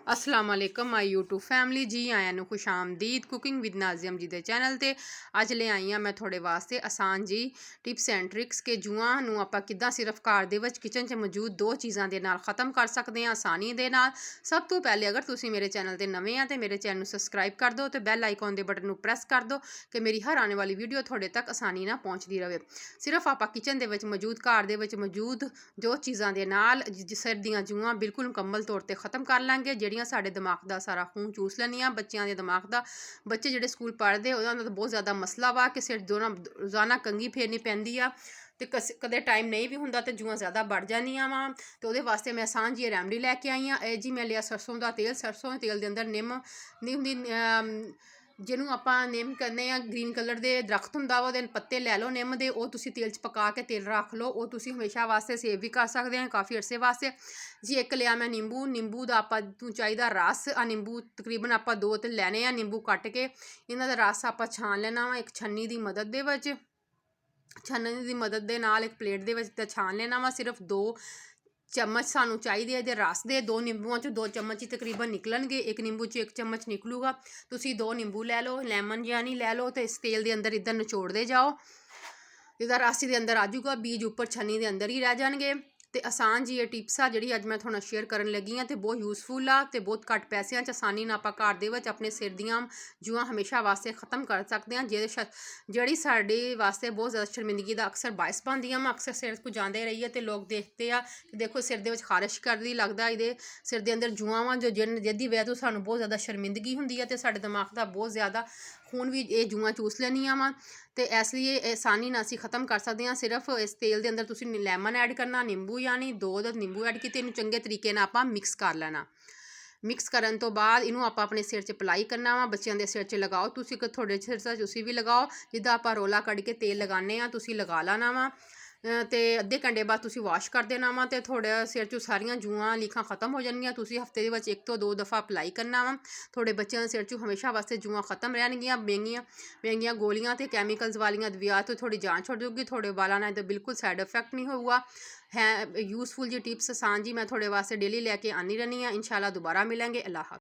अस्सलाम वालेकुम my YouTube family जी आया ਨੂੰ खुश आमदीद कुकिंग विद नाजिम जी ਦੇ ਚੈਨਲ ਤੇ ਅੱਜ ਲੈ ਆਈ ਹਾਂ ਮੈਂ ਤੁਹਾਡੇ ਵਾਸਤੇ ਆਸਾਨ ਜੀ ਟਿਪਸ ਐਂਡ ਟ੍ਰਿਕਸ ਕਿ ਜੂਆਂ ਨੂੰ ਆਪਾਂ ਕਿੱਦਾਂ ਸਿਰਫ ਘਰ ਦੇ ਵਿੱਚ ਕਿਚਨ 'ਚ ਮੌਜੂਦ ਦੋ ਚੀਜ਼ਾਂ ਦੇ ਨਾਲ ਖਤਮ ਕਰ ਸਕਦੇ ਹਾਂ ਆਸਾਨੀ ਦੇ ਨਾਲ। ਸਭ ਤੋਂ ਪਹਿਲੇ ਅਗਰ ਤੁਸੀਂ ਮੇਰੇ ਚੈਨਲ ਤੇ ਨਵੇਂ ਆ ਤੇ ਮੇਰੇ ਚੈਨਲ ਨੂੰ ਸਬਸਕ੍ਰਾਈਬ ਕਰ ਦਿਓ ਤੇ ਬੈਲ ਆਈਕਨ ਦੇ ਬਟਨ ਨੂੰ ਪ੍ਰੈਸ ਕਰ ਦਿਓ ਕਿ ਮੇਰੀ ਹਰ ਆਉਣ ਵਾਲੀ ਵੀਡੀਓ ਤੁਹਾਡੇ ਤੱਕ ਆਸਾਨੀ ਨਾਲ ਪਹੁੰਚਦੀ ਰਹੇ। ਸਿਰਫ ਆਪਾਂ ਕਿਚਨ ਦੇ ਵਿੱਚ ਮੌਜੂਦ ਘਰ ਦੇ ਵਿੱਚ ਮੌਜੂਦ ਜੋ ਚੀਜ਼ਾਂ ਦੇ ਨਾਲ ਸਿਰ ਦੀਆਂ ਜੂਆਂ ਬਿਲਕੁਲ ਮੁਕੰਮਲ ਤੌਰ ਤੇ ਖਤਮ ਕਰ ਲਾਂਗੇ ਜਿਹੜੀਆਂ ਸਾਡੇ ਦਿਮਾਗ ਦਾ ਸਾਰਾ ਖੂਨ ਚੂਸ ਲੈਂਦੀਆਂ ਬੱਚਿਆਂ ਦੇ ਦਿਮਾਗ ਦਾ। ਬੱਚੇ ਜਿਹੜੇ ਸਕੂਲ ਪੜ੍ਹਦੇ ਉਹਨਾਂ ਦਾ ਤਾਂ ਬਹੁਤ ਜ਼ਿਆਦਾ ਮਸਲਾ ਵਾ ਕਿ ਸਿਰ ਰੋਜ਼ਾਨਾ ਕੰਘੀ ਫੇਰਨੀ ਪੈਂਦੀ ਆ ਤੇ ਕਦੇ ਟਾਈਮ ਨਹੀਂ ਵੀ ਹੁੰਦਾ ਤੇ ਜੂਆਂ ਜ਼ਿਆਦਾ ਵੱਧ ਜਾਂਦੀਆਂ ਵਾ। ਤੇ ਉਹਦੇ ਵਾਸਤੇ ਮੈਂ ਆਸਾਨ ਜਿਹੀ ਰੈਮਡੀ ਲੈ ਕੇ ਆਈ ਹਾਂ। ਇਹ ਜੀ ਮੈਂ ਲਿਆ ਸਰਸੋਂ ਦਾ ਤੇਲ। ਸਰਸੋਂ ਦੇ ਤੇਲ ਦੇ ਅੰਦਰ ਨਿੰਮ ਦੀ ਜਿਹਨੂੰ ਆਪਾਂ ਨਿੰਮ ਕਹਿੰਦੇ ਆ ਗ੍ਰੀਨ ਕਲਰ ਦੇ ਦਰਖਤ ਹੁੰਦਾ ਵਾ ਉਹਦੇ ਪੱਤੇ ਲੈ ਲਓ ਨਿੰਮ ਦੇ, ਉਹ ਤੁਸੀਂ ਤੇਲ 'ਚ ਪਕਾ ਕੇ ਤੇਲ ਰੱਖ ਲਓ। ਉਹ ਤੁਸੀਂ ਹਮੇਸ਼ਾ ਵਾਸਤੇ ਸੇਵ ਵੀ ਕਰ ਸਕਦੇ ਆ ਕਾਫੀ ਅਰਸੇ ਵਾਸਤੇ ਜੀ। ਇੱਕ ਲਿਆ ਮੈਂ ਨਿੰਬੂ ਦਾ ਆਪਾਂ ਨੂੰ ਚਾਹੀਦਾ ਰਸ ਆ। ਨਿੰਬੂ ਤਕਰੀਬਨ ਆਪਾਂ 2 ਲੈਣੇ ਆ। ਨਿੰਬੂ ਕੱਟ ਕੇ ਇਹਨਾਂ ਦਾ ਰਸ ਆਪਾਂ ਛਾਣ ਲੈਣਾ ਵਾ ਇੱਕ ਛੰਨੀ ਦੀ ਮਦਦ ਦੇ ਵਿੱਚ। ਛੰਨੀ ਦੀ ਮਦਦ ਦੇ ਨਾਲ ਇੱਕ ਪਲੇਟ ਦੇ ਵਿੱਚ ਤਾਂ ਛਾਣ ਲੈਣਾ ਵਾ। ਸਿਰਫ 2 ਚਮਚ ਸਾਨੂੰ ਚਾਹੀਦੇ ਇਹਦੇ ਰਸ ਦੇ। 2 ਨਿੰਬੂਆਂ 'ਚ 2 ਚਮਚ ਹੀ ਤਕਰੀਬਨ ਨਿਕਲਣਗੇ। ਇੱਕ ਨਿੰਬੂ 'ਚ 1 ਚਮਚ ਨਿਕਲੂਗਾ। ਤੁਸੀਂ 2 ਨਿੰਬੂ ਲੈ ਲਓ, ਲੈਮਨ ਯਾਨੀ ਲੈ ਲਓ ਤੇ ਇਸ ਤੇਲ ਦੇ ਅੰਦਰ ਇੱਧਰ ਨਿਚੋੜਦੇ ਜਾਓ। ਇਹਦਾ ਰਸ ਦੇ ਅੰਦਰ ਆ ਜਾਊਗਾ, ਬੀਜ ਉੱਪਰ ਛੰਨੀ ਦੇ ਅੰਦਰ ਹੀ ਰਹਿ ਜਾਣਗੇ। ਤੇ ਆਸਾਨ ਜੀ ਇਹ ਟਿਪਸ ਆ ਜਿਹੜੀ ਅੱਜ ਮੈਂ ਤੁਹਾਨੂੰ ਸ਼ੇਅਰ ਕਰਨ ਲੱਗੀ ਹਾਂ ਤੇ ਬਹੁਤ ਯੂਜ਼ਫੁਲ ਆ ਤੇ ਬਹੁਤ ਘੱਟ ਪੈਸਿਆਂ 'ਚ ਆਸਾਨੀ ਨਾਲ ਆਪਾਂ ਘਰ ਦੇ ਵਿੱਚ ਆਪਣੇ ਸਿਰ ਦੀਆਂ ਜੂਆਂ ਹਮੇਸ਼ਾ ਵਾਸਤੇ ਖ਼ਤਮ ਕਰ ਸਕਦੇ ਹਾਂ। ਜਿਹੜੀ ਸਾਡੇ ਵਾਸਤੇ ਬਹੁਤ ਜ਼ਿਆਦਾ ਸ਼ਰਮਿੰਦਗੀ ਦਾ ਅਕਸਰ ਬਾਇਸ ਬਣਦੀਆਂ ਵਾ। ਅਕਸਰ ਸਿਰ ਕੁ ਜਾਂਦੇ ਰਹੀਏ ਤੇ ਲੋਕ ਦੇਖਦੇ ਆ ਕਿ ਦੇਖੋ ਸਿਰ ਦੇ ਵਿੱਚ ਖਾਰਿਸ਼ ਕਰਦੀ ਲੱਗਦਾ ਇਹਦੇ ਸਿਰ ਦੇ ਅੰਦਰ ਜੂਆਂ ਵਾ ਜਿਹਦੀ ਵਜ੍ਹਾ ਤੋਂ ਸਾਨੂੰ ਬਹੁਤ ਜ਼ਿਆਦਾ ਸ਼ਰਮਿੰਦਗੀ ਹੁੰਦੀ ਹੈ ਤੇ ਸਾਡੇ ਦਿਮਾਗ ਦਾ ਬਹੁਤ ਜ਼ਿਆਦਾ ਖੂਨ ਵੀ ਇਹ ਜੂਆਂ ਚੂਸ ਲੈਂਦੀਆਂ ਵਾ। ਤੇ ਇਸ ਲਈ ਇਹ ਆਸਾਨੀ ਨਾਲ ਅਸੀਂ ਖ਼ਤਮ ਕਰ ਸਕਦੇ ਹਾਂ। ਸਿਰਫ ਇਸ ਤੇਲ ਦੇ ਅੰਦਰ ਤੁਸੀਂ ਲੈਮਨ ਐਡ ਕਰਨਾ, ਨਿੰਬੂ ਯਾਨੀ 2 ਨਿੰਬੂ ਐਡ ਕੀਤੇ, ਇਹਨੂੰ ਚੰਗੇ ਤਰੀਕੇ ਨਾਲ ਆਪਾਂ ਮਿਕਸ ਕਰ ਲੈਣਾ। ਮਿਕਸ ਕਰਨ ਤੋਂ ਬਾਅਦ ਇਹਨੂੰ ਆਪਾਂ ਆਪਣੇ ਸਿਰ 'ਚ ਅਪਲਾਈ ਕਰਨਾ ਵਾ। ਬੱਚਿਆਂ ਦੇ ਸਿਰ 'ਚ ਲਗਾਓ, ਤੁਸੀਂ ਤੁਹਾਡੇ ਸਿਰ 'ਚ ਤੁਸੀਂ ਵੀ ਲਗਾਓ। ਜਿੱਦਾਂ ਆਪਾਂ ਰੋਲਾ ਕੱਢ ਕੇ ਤੇਲ ਲਗਾਉਂਦੇ ਹਾਂ ਤੁਸੀਂ ਲਗਾ ਲੈਣਾ ਵਾ ਤੇ ਅੱਧੇ ਘੰਟੇ ਬਾਅਦ ਤੁਸੀਂ ਵਾਸ਼ ਕਰ ਦੇਣਾ ਵਾ ਤੇ ਤੁਹਾਡੇ ਸਿਰ 'ਚੋਂ ਸਾਰੀਆਂ ਜੂਆਂ ਲੀਖਾਂ ਖਤਮ ਹੋ ਜਾਣਗੀਆਂ। ਤੁਸੀਂ ਹਫਤੇ ਦੇ ਵਿੱਚ 1 ਤੋਂ 2 ਦਫਾ ਅਪਲਾਈ ਕਰਨਾ ਵਾ। ਤੁਹਾਡੇ ਬੱਚਿਆਂ ਦੇ ਸਿਰ 'ਚੋਂ ਹਮੇਸ਼ਾ ਵਾਸਤੇ ਜੂਆਂ ਖਤਮ ਰਹਿਣਗੀਆਂ। ਮਹਿੰਗੀਆਂ ਗੋਲੀਆਂ ਤੇ ਕੈਮੀਕਲਸ ਵਾਲੀਆਂ ਦਵਾਈਆਂ ਤੋਂ ਥੋੜੀ ਜਾਨ ਛੁੱਟ ਜਾਊਗੀ। ਤੁਹਾਡੇ ਵਾਲਾਂ ਨਾਲ ਤਾਂ ਬਿਲਕੁਲ ਸਾਈਡ ਇਫੈਕਟ ਨਹੀਂ ਹੋਊਗਾ। ਹੈ ਯੂਜ਼ਫੁਲ ਜੀ ਟਿਪਸ ਆਸਾਨ ਜੀ ਮੈਂ ਤੁਹਾਡੇ ਵਾਸਤੇ ਡੇਲੀ ਲੈ ਕੇ ਆਉਂਦੀ ਰਹਿੰਦੀ ਹਾਂ। ਇਨਸ਼ਾਅੱਲਾ ਦੁਬਾਰਾ ਮਿਲਾਂਗੇ। ਅੱਲਾਹ ਹਾਫਿਜ਼।